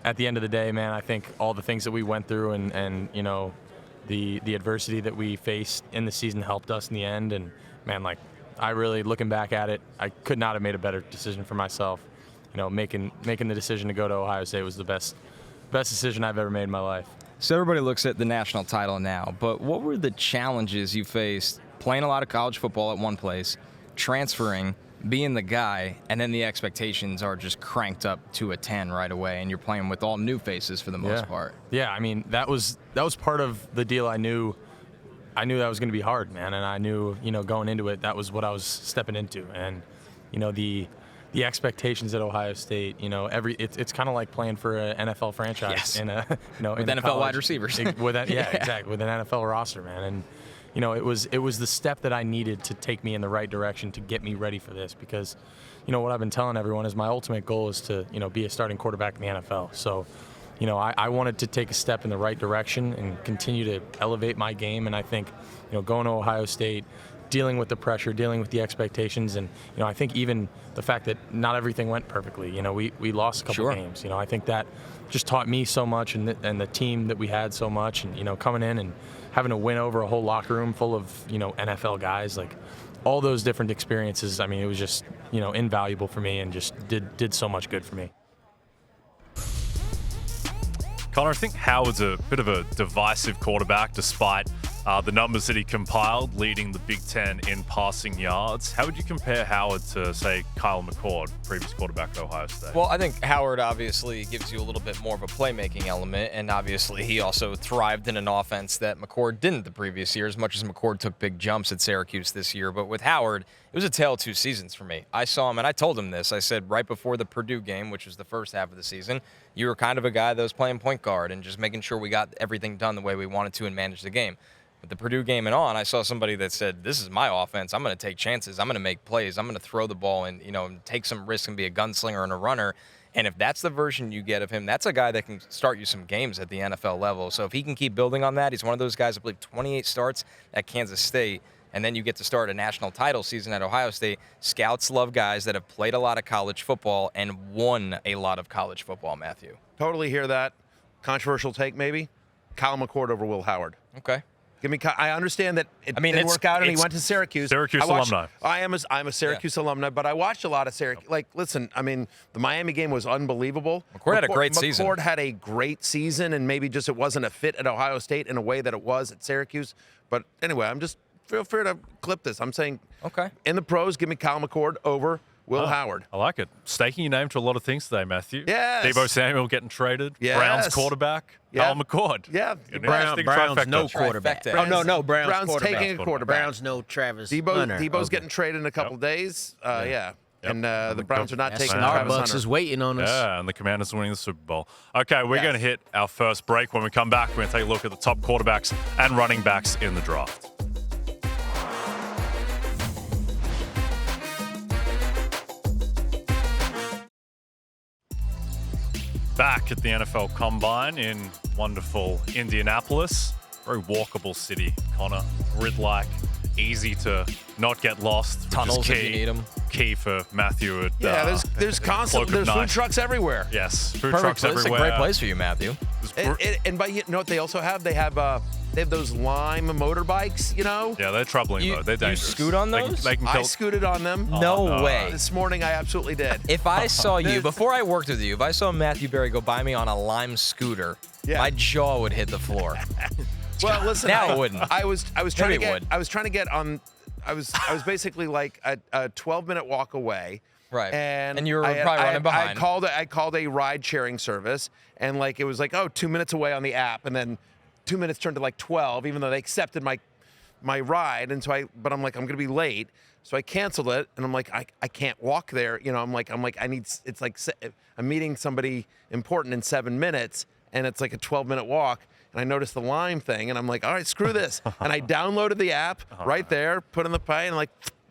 at the end of the day, man, I think all the things that we went through and the adversity that we faced in the season helped us in the end. And, man, I really, looking back at it, I could not have made a better decision for myself. Making the decision to go to Ohio State was the best decision I've ever made in my life. So everybody looks at the national title now, but what were the challenges you faced playing a lot of college football at one place, transferring, being the guy, and then the expectations are just cranked up to a 10 right away, and you're playing with all new faces for the most part? Yeah, I mean, that was part of the deal. I knew that was going to be hard, man, and I knew, going into it, that was what I was stepping into. And, the expectations at Ohio State, it's kind of like playing for an NFL franchise in a, with NFL wide receivers. Exactly, with an NFL roster, man. And, it was the step that I needed to take me in the right direction to get me ready for this. Because, what I've been telling everyone is my ultimate goal is to, be a starting quarterback in the NFL. So, I wanted to take a step in the right direction and continue to elevate my game. And I think, going to Ohio State, dealing with the pressure, dealing with the expectations, and I think even the fact that not everything went perfectly. We lost a couple games. I think that just taught me so much, and the team that we had so much, and coming in and having to win over a whole locker room full of NFL guys, like all those different experiences. I mean, it was just invaluable for me, and just did so much good for me. Connor, I think Howard's a bit of a divisive quarterback despite the numbers that he compiled, leading the Big Ten in passing yards. How would you compare Howard to, say, Kyle McCord, previous quarterback at Ohio State? Well, I think Howard obviously gives you a little bit more of a playmaking element, and obviously he also thrived in an offense that McCord didn't the previous year, as much as McCord took big jumps at Syracuse this year. But with Howard, it was a tale of two seasons for me. I saw him, and I told him this. I said right before the Purdue game, which was the first half of the season, you were kind of a guy that was playing point guard and just making sure we got everything done the way we wanted to and manage the game. With the Purdue game and on, I saw somebody that said, this is my offense. I'm going to take chances. I'm going to make plays. I'm going to throw the ball and, take some risks and be a gunslinger and a runner. And if that's the version you get of him, that's a guy that can start you some games at the NFL level. So if he can keep building on that, he's one of those guys, I believe, 28 starts at Kansas State, and then you get to start a national title season at Ohio State. Scouts love guys that have played a lot of college football and won a lot of college football, Matthew. Totally hear that. Controversial take, maybe. Kyle McCord over Will Howard. Okay. I understand that it didn't work out, and he went to Syracuse. Alumni. I'm a Syracuse alumni, but I watched a lot of Syracuse. Like, listen, the Miami game was unbelievable. McCord had a great season. McCord had a great season, and maybe just it wasn't a fit at Ohio State in a way that it was at Syracuse. But anyway, feel free to clip this. I'm saying, in the pros, give me Kyle McCord over Will Howard. I like it. Staking your name to a lot of things today, Matthew. Yes. Deebo Samuel getting traded. Yes. Browns quarterback. Yeah. Kyle McCord. Yeah. Browns no quarterback. Trifecta. Browns quarterback. Taking a quarterback. Browns no Travis Hunter. Deebo's getting traded in a couple days. And the Browns are not taking Travis Starbucks Hunter. is waiting on us. Yeah, and the Commanders winning the Super Bowl. Okay, we're going to hit our first break. When we come back, we're going to take a look at the top quarterbacks and running backs in the draft. Back at the NFL Combine in wonderful Indianapolis. Very walkable city, Connor. Grid-like, easy to not get lost. Tunnels if you need them. Key for Matthew at there's constant. There's food trucks everywhere. Yes, food Perfect trucks place. everywhere. It's a great place for you, Matthew. And but you know what they also have? They have those Lime motorbikes, Yeah, they're troubling though. They're dangerous. You scoot on those? They can I kill. scooted on them. No way. This morning I absolutely did. If I saw you, before I worked with you, if I saw Matthew Berry go by me on a Lime scooter, my jaw would hit the floor. Well, listen, Now it wouldn't. I was trying to Maybe it get would. I was trying to get on. I was basically like a 12-minute walk away. Right. And you were probably running behind. I called a ride-sharing service, and it was 2 minutes away on the app, and then 2 minutes turned to 12, even though they accepted my ride. And so but I'm like, I'm gonna be late, so I canceled it, and I'm like, I can't walk there. I'm like I need. It's like I'm meeting somebody important in 7 minutes, and it's like a 12-minute walk. And I noticed the Lime thing, and I'm like, all right, screw this. And I downloaded the app right there, put in the pay, and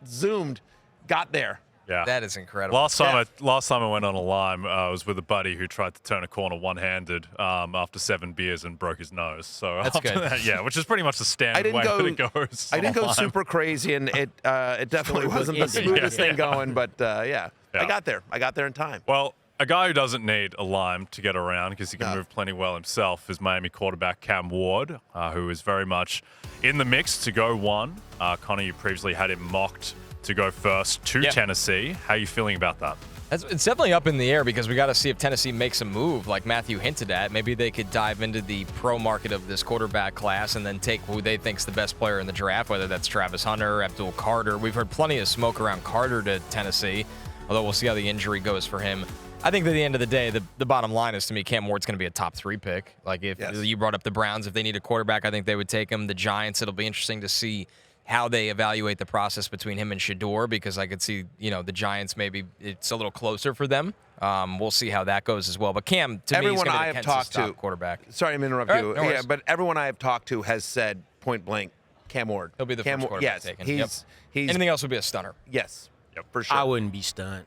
zoomed, got there. Yeah, that is incredible. Last time I went on a Lime, I was with a buddy who tried to turn a corner one-handed after 7 beers and broke his nose. So that's good. Which is pretty much the standard way that it goes. I didn't go super crazy, and it definitely wasn't the smoothest thing going. But I got there. I got there in time. Well, a guy who doesn't need a Lime to get around because he can move plenty well himself is Miami quarterback Cam Ward, who is very much in the mix to go one. Connor, you previously had him mocked to go first to Tennessee. How are you feeling about that? It's definitely up in the air because we got to see if Tennessee makes a move like Matthew hinted at. Maybe they could dive into the pro market of this quarterback class and then take who they think's the best player in the draft, whether that's Travis Hunter, Abdul Carter. We've heard plenty of smoke around Carter to Tennessee, although we'll see how the injury goes for him. I think at the end of the day, the bottom line is, to me, Cam Ward's going to be a top 3 pick. If you brought up the Browns, if they need a quarterback, I think they would take him. The Giants, it'll be interesting to see how they evaluate the process between him and Shedeur, because I could see, the Giants, maybe it's a little closer for them. We'll see how that goes as well. But Cam, to me, is going to be the Kansas top quarterback. Sorry to interrupt you. No worries. But everyone I have talked to has said point blank, Cam Ward. He'll be the first quarterback taken. He's anything else would be a stunner. Yes, for sure. I wouldn't be stunned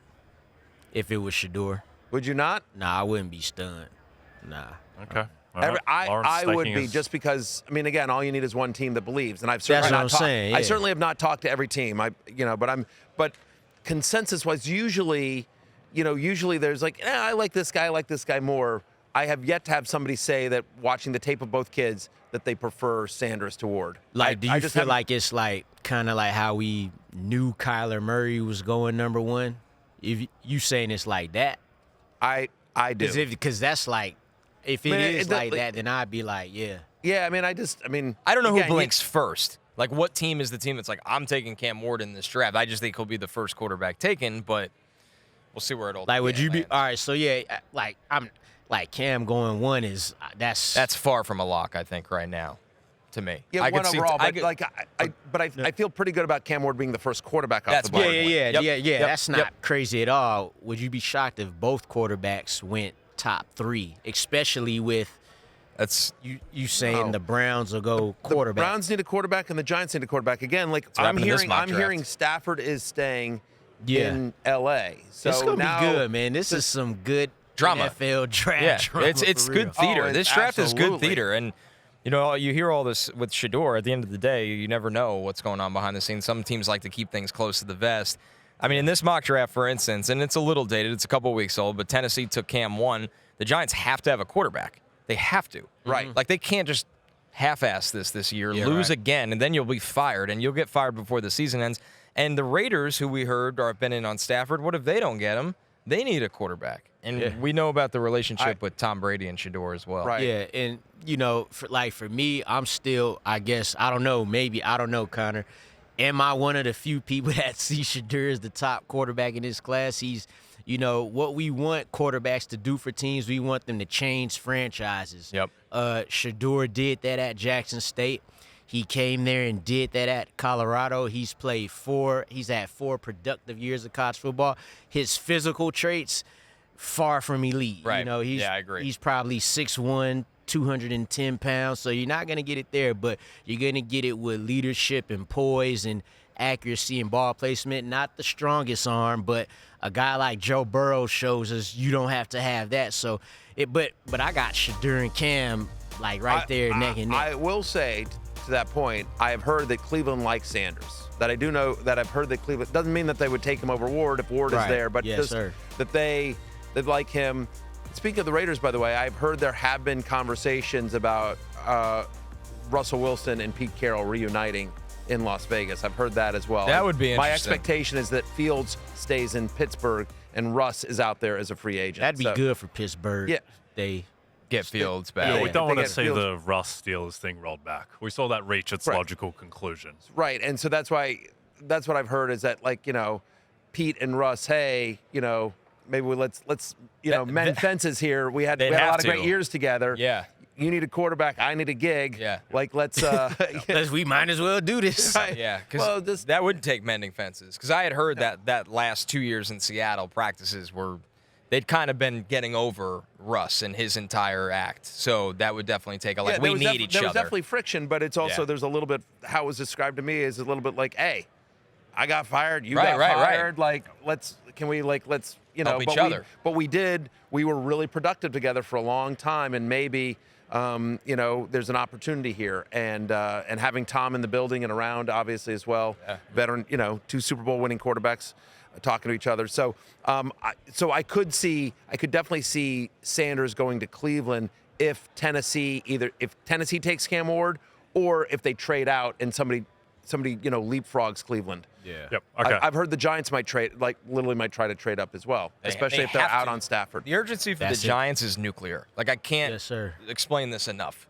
if it was Shedeur. Would you not? Nah, I wouldn't be stunned. Nah. Okay. I would be just because. I mean, again, all you need is one team that believes, and I've certainly That's what I'm saying. I Yeah. certainly have not talked to every team. But consensus-wise, usually there's like, I like this guy more. I have yet to have somebody say that watching the tape of both kids that they prefer Sanders to Ward. Like, do you feel like it's like kind of like how we knew Kyler Murray was going number one? If you saying it's like that, I do. Because that's like, if it is like that, then I'd be like, yeah. Yeah, I mean, I don't know who blinks first. Like, what team is the team that's like, I'm taking Cam Ward in this draft? I just think he'll be the first quarterback taken, but we'll see where it all. Like, would you be all right? So yeah, like I'm like Cam going one is that's far from a lock, I think, right now, to me. Yeah, I one could see, overall, I but I feel pretty good about Cam Ward being the first quarterback off the board. Yeah. That's not crazy at all. Would you be shocked if both quarterbacks went top three, especially with you saying the Browns will go quarterback? The Browns need a quarterback and the Giants need a quarterback. Again, like I'm hearing Stafford is staying in L.A. So it's gonna now, be good, man. This is some good drama. NFL draft. Yeah, it's good theater. This draft is good theater, and you hear all this with Shedeur. At the end of the day, you never know what's going on behind the scenes. Some teams like to keep things close to the vest. I mean, in this mock draft, for instance, and it's a little dated, it's a couple weeks old, but Tennessee took Cam 1. The Giants have to have a quarterback. They have to. Right. Like, they can't just half-ass this year, lose again, and then you'll be fired, and you'll get fired before the season ends. And the Raiders, who we heard have been in on Stafford, what if they don't get him? They need a quarterback. And we know about the relationship with Tom Brady and Shedeur as well. Right. Yeah, and, for me, I'm still, I guess, I don't know, Connor. Am I one of the few people that see Shedeur as the top quarterback in this class? He's, what we want quarterbacks to do for teams, we want them to change franchises. Yep. Shedeur did that at Jackson State. He came there and did that at Colorado. He's had 4 productive years of college football. His physical traits, far from elite. Right. I agree. He's probably 6'1", 210 pounds, so you're not going to get it there, but you're going to get it with leadership and poise and accuracy and ball placement. Not the strongest arm, but a guy like Joe Burrow shows us you don't have to have that. So, but I got Shedeur and Cam like there neck and neck. I will say to that point, I have heard that Cleveland likes Sanders. That I do know that I've heard that Cleveland doesn't mean that they would take him over Ward if Ward is there, but just that they like him. Speaking of the Raiders, by the way, I've heard there have been conversations about Russell Wilson and Pete Carroll reuniting in Las Vegas. I've heard that as well. That would be interesting. My expectation is that Fields stays in Pittsburgh and Russ is out there as a free agent. That'd be good for Pittsburgh. Yeah. They get Fields back. Yeah, we don't want to see the Russ Steelers thing rolled back. We saw that reach its logical conclusion. Right, and so that's what I've heard is that Pete and Russ, hey, maybe let's mend fences here. We had a lot of great years together. Yeah. You need a quarterback. I need a gig. Yeah. Let's. We might as well do this. Yeah, because that would take mending fences. Because I had heard that last 2 years in Seattle, practices they'd kind of been getting over Russ and his entire act. So that would definitely take we need each other. There was definitely friction, but it's also there's a little bit, how it was described to me is a little bit like, hey, I got fired, you got fired. Like, let's help each other. But we were really productive together for a long time, and maybe there's an opportunity here, and having Tom in the building and around obviously as well, veteran, 2 Super Bowl winning quarterbacks talking to each other. So I could definitely see Sanders going to Cleveland if Tennessee takes Cam Ward, or if they trade out and somebody leapfrogs Cleveland. Yeah. Yep. Okay. I've heard the Giants might try to trade up as well, especially if they're out on Stafford. The urgency for the Giants is nuclear. Like, I can't explain this enough.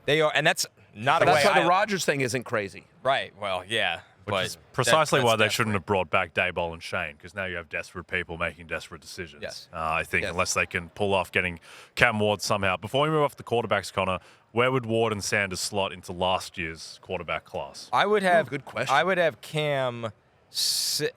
They are, and that's not. That's why the Rodgers thing isn't crazy. Right. Well, yeah. Which is precisely why they shouldn't have brought back Daboll and Shane, because now you have desperate people making desperate decisions. Yes. I think unless they can pull off getting Cam Ward somehow. Before we move off the quarterbacks, Connor, where would Ward and Sanders slot into last year's quarterback class? I would have good question. I would have Cam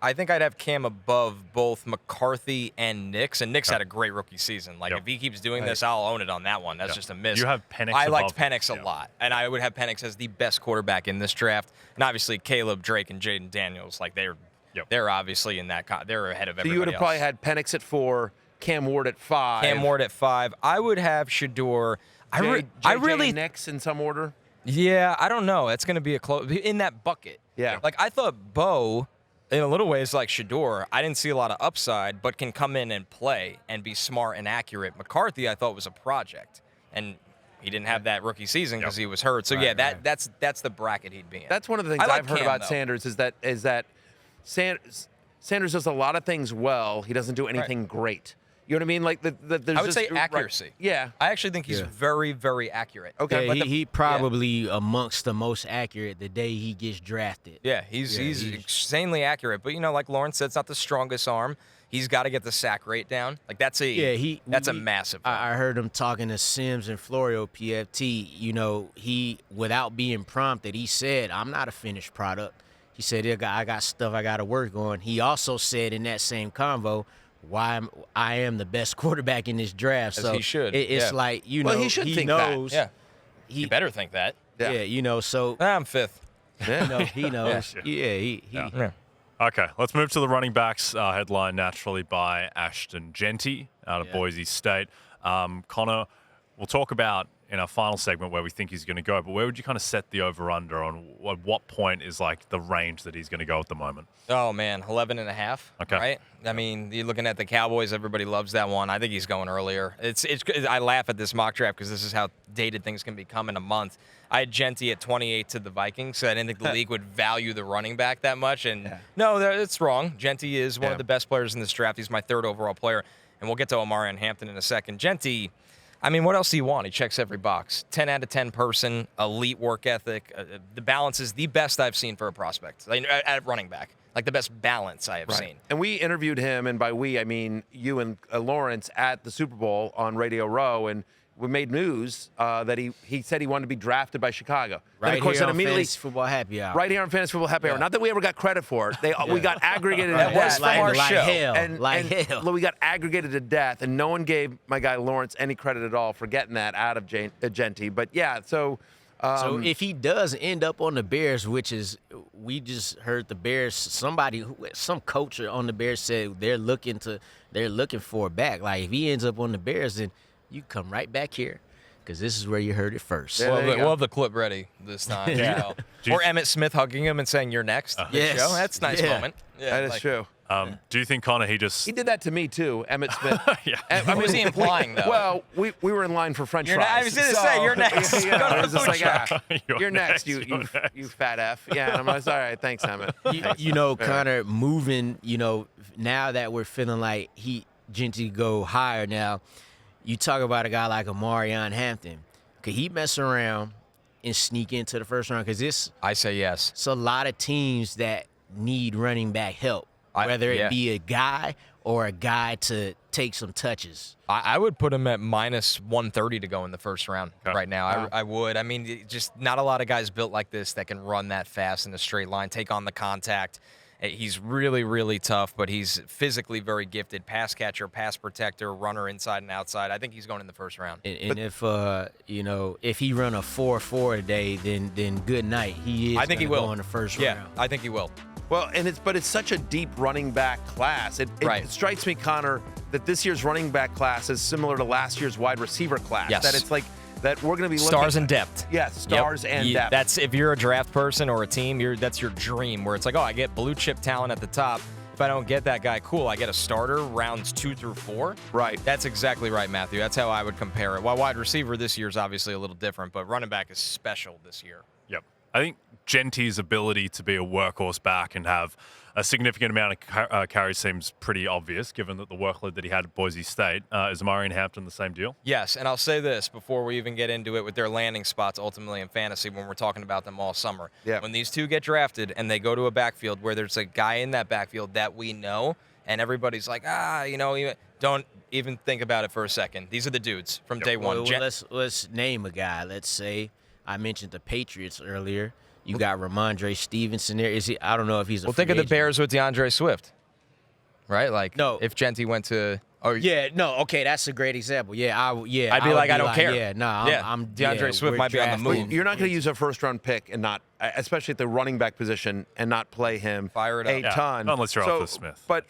I think I'd have Cam above both McCarthy and Nix, and Nix had a great rookie season. Like, if he keeps doing this, I'll own it on that one. That's just a miss. You have Penix I above liked Penix a lot, and I would have Penix as the best quarterback in this draft. And obviously, Kaleb, Drake, and Jaden Daniels, like, they're obviously in that they're ahead of everybody else. So you would have probably had Penix at 4, Cam Ward at 5. Cam Ward at 5. I would have Shedeur. I really Nix in some order. Yeah, I don't know. It's going to be a close in that bucket. Yeah. Like, I thought Bo, in a little ways like Shedeur, I didn't see a lot of upside, but can come in and play and be smart and accurate. McCarthy, I thought, was a project, and he didn't have that rookie season because he was hurt. So that's the bracket he'd be in. That's one of the things I've heard about Sanders is that Sanders does a lot of things well. He doesn't do anything great. You know what I mean? Like I would say accuracy. Yeah. I actually think he's very, very accurate. Okay. Yeah, he probably amongst the most accurate the day he gets drafted. Yeah, he's insanely accurate. But, like Lawrence said, it's not the strongest arm. He's got to get the sack rate down. Like, that's a massive one. I heard him talking to Sims and Florio PFT. He, without being prompted, he said, I'm not a finished product. He said, I got stuff I got to work on. He also said in that same convo, I am the best quarterback in this draft. As so he should. It's like, he should think knows. that. Yeah. He better think that. Yeah, so. I'm 5th. He knows. Yeah. Okay, let's move to the running backs headline naturally by Ashton Jeanty out of Boise State. Connor, we'll talk about in our final segment where we think he's going to go, but where would you kind of set the over-under on what point is like the range that he's going to go at the moment? Oh, man, 11.5. Okay. Right? I mean, you're looking at the Cowboys. Everybody loves that one. I think he's going earlier. I laugh at this mock draft because this is how dated things can become in a month. I had Jeanty at 28 to the Vikings, so I didn't think the league would value the running back that much. And no, it's wrong. Jeanty is one of the best players in this draft. He's my 3rd overall player. And we'll get to Omarion Hampton in a second. Jeanty, I mean, what else do you want? He checks every box. 10 out of 10 person, elite work ethic. The balance is the best I've seen for a prospect at running back. Like the best balance I have seen. And we interviewed him, and by we, I mean you and Lawrence at the Super Bowl on Radio Row, and we made news that he said he wanted to be drafted by Chicago. Right, and of course, here on immediately, Fantasy Football Happy Hour. Right here on Fantasy Football Happy Hour. Not that we ever got credit for it. We got aggregated to death. Hell. We got aggregated to death, and no one gave my guy Lawrence any credit at all for getting that out of Jeanty. But yeah, so if he does end up on the Bears, which is, we just heard the Bears, some coach on the Bears said they're looking for a back. Like if he ends up on the Bears, then you come right back here because this is where you heard it first. We'll have the clip ready this time. Or Emmitt Smith hugging him and saying, "You're next." Yes. Show. That's a nice moment. Yeah, that is true. Do you think, Connor, he did that to me too, Emmitt Smith? What was he implying, though? Well, we were in line for French fries. I was going to say, you're next. I was just like, You're next, you fat F. Yeah, and I'm like, all right, thanks, Emmitt. Connor, moving, now that we're feeling like Jeanty go higher now, you talk about a guy like Omarion Hampton. Could he mess around and sneak into the first round? Because I say yes. It's a lot of teams that need running back help, whether it be a guy or a guy to take some touches. I would put him at minus 130 to go in the first round right now. Wow. I would. I mean, just not a lot of guys built like this that can run that fast in a straight line, take on the contact. He's really, really tough, but he's physically very gifted. Pass catcher, pass protector, runner inside and outside. I think he's going in the first round. And if he run a 4.4 today, then good night. I think he will go in the first round. round. Yeah, I think he will. Well, but it's such a deep running back class. It strikes me, Connor, that this year's running back class is similar to last year's wide receiver class. Yes. That it's like that we're going to be stars and depth. Yeah, stars and depth. That's if you're a draft person or a team, that's your dream. Where it's like, I get blue chip talent at the top. If I don't get that guy, cool. I get a starter rounds 2 through 4. Right. That's exactly right, Matthew. That's how I would compare it. While wide receiver this year is obviously a little different, but running back is special this year. Yep. I think Jeanty's ability to be a workhorse back and have a significant amount of carries seems pretty obvious, given that the workload that he had at Boise State. Is Omarion Hampton the same deal? Yes, and I'll say this before we even get into it with their landing spots ultimately in fantasy when we're talking about them all summer. Yeah. When these two get drafted and they go to a backfield where there's a guy in that backfield that we know, and everybody's like, don't even think about it for a second. These are the dudes from day one. Well, let's name a guy. Let's say I mentioned the Patriots earlier. You got Ramondre Stevenson there. I don't know if he's a Well, free think of the agent. Bears with DeAndre Swift, right? Like, No. if Jeanty went to Okay, that's a great example. I'd be like, I don't care. Yeah, no, I'm DeAndre Swift we're might be on the drafting- move. You're not going to use a first-round pick and not, especially at the running back position, and not play him Fire it up. a Yeah, ton. unless you're Arthur Smith. But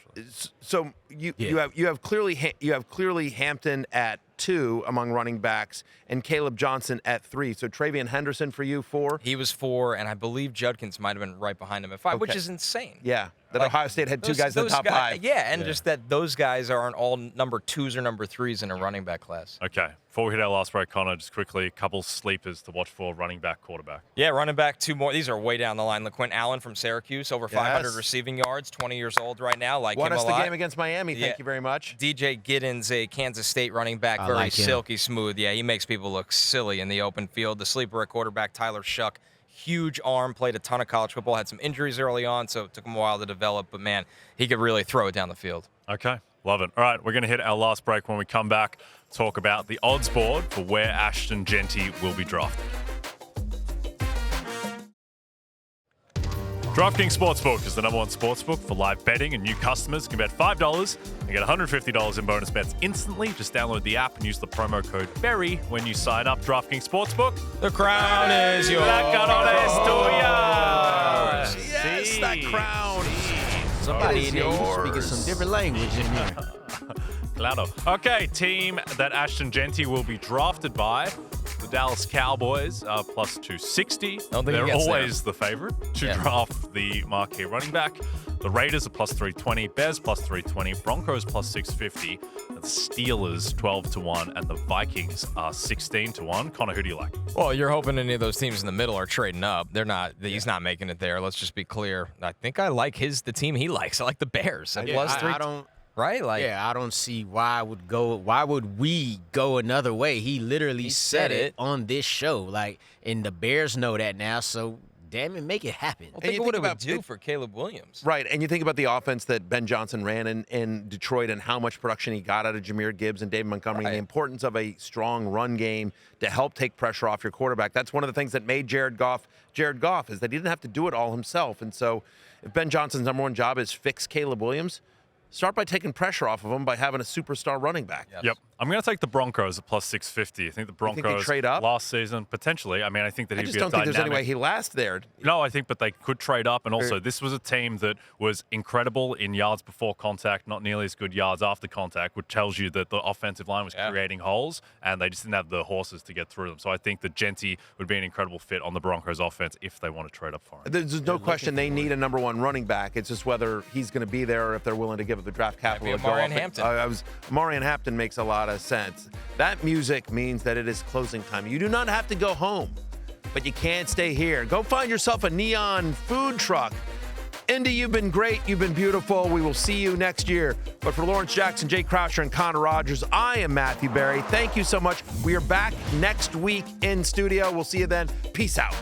so you have clearly Hampton at 2 among running backs, and Kaleb Johnson at 3. So Travion Henderson for you 4. He was 4, and I believe Judkins might have been right behind him at 5, which Okay. is insane. Yeah, that Like, Ohio State had 2 guys in the top 5. Yeah, and just that those guys aren't all number 2s or number 3s in a running back class. Okay. Before we hit our last break, Connor, just quickly, a couple sleepers to watch for running back, quarterback. Yeah, running back 2 more. These are way down the line. LaQuint Allen from Syracuse, over 500 Yes. receiving yards, 20 years old right now. Like Won him us a the lot. game against Miami. Yeah. Thank you very much. DJ Giddens, a Kansas State running back, I very like him. silky smooth. Yeah, he makes people look silly in the open field. The sleeper at quarterback, Tyler Shuck. Huge arm, played a ton of college football, had some injuries early on, so it took him a while to develop. But, man, he could really throw it down the field. Okay, love it. All right, we're going to hit our last break. When we come back, talk about the odds board for where Ashton Jeanty will be drafted. DraftKings Sportsbook is the #1 sportsbook for live betting, and new customers can bet $5 and get $150 in bonus bets instantly. Just download the app and use the promo code BERRY when you sign up. DraftKings Sportsbook. The crown is yours. La corona es tuya. Yes, that crown. Somebody in there yours. speaking some different language in here. Claro. Okay, team that Ashton Jeanty will be drafted by. The Dallas Cowboys are plus 260. Don't think he They're gets there. always the favorite to draft the marquee running back. The Raiders are plus 320, Bears plus 320, Broncos plus 650, the Steelers 12-1, and the Vikings are 16-1. Connor, who do you like? Well, you're hoping any of those teams in the middle are trading up. They're not. He's not making it there. Let's just be clear. I think I like the team he likes. I like the Bears. At plus 3. I don't. Right? Like, I don't see why would we go another way? He literally said it on this show. Like, and the Bears know that now, so damn it, make it happen. Well, think of what it would do for Caleb Williams. Right, and you think about the offense that Ben Johnson ran in Detroit and how much production he got out of Jahmyr Gibbs and David Montgomery, and the importance of a strong run game to help take pressure off your quarterback. That's one of the things that made Jared Goff, is that he didn't have to do it all himself. And so if Ben Johnson's #1 job is fix Caleb Williams, start by taking pressure off of him by having a superstar running back. Yep. I'm going to take the Broncos at plus 650. I think the think they Broncos trade up? last season, potentially. I mean, I think that I he'd just be don't a think dynamic. there's any way he lasts there. No, I think, but they could trade up. And also, this was a team that was incredible in yards before contact, not nearly as good yards after contact, which tells you that the offensive line was creating holes, and they just didn't have the horses to get through them. So I think that Jeanty would be an incredible fit on the Broncos offense if they want to trade up for him. There's no question they need a #1 running back. It's just whether he's going to be there or if they're willing to give up the draft capital. Might be Omarion Hampton. Omarion Hampton makes a lot of sense. That music means that it is closing time. You do not have to go home, but you can't stay here. Go find yourself a neon food truck. Indy, you've been great. You've been beautiful. We will see you next year. But for Lawrence Jackson, Jay Croucher, and Connor Rodgers, I am Matthew Berry. Thank you so much. We are back next week in studio. We'll see you then. Peace out.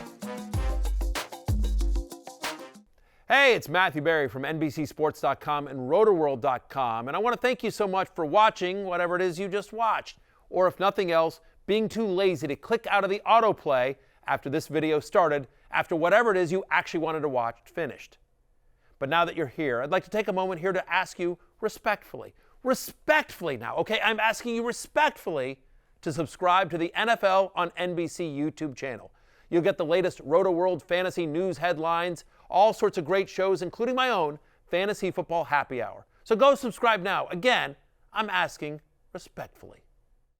Hey, it's Matthew Berry from NBCSports.com and RotorWorld.com, and I want to thank you so much for watching whatever it is you just watched, or if nothing else, being too lazy to click out of the autoplay after this video started, after whatever it is you actually wanted to watch finished. But now that you're here, I'd like to take a moment here to ask you respectfully now, okay? I'm asking you respectfully to subscribe to the NFL on NBC YouTube channel. You'll get the latest Roto-World fantasy news headlines, all sorts of great shows, including my own Fantasy Football Happy Hour. So go subscribe now. Again, I'm asking respectfully.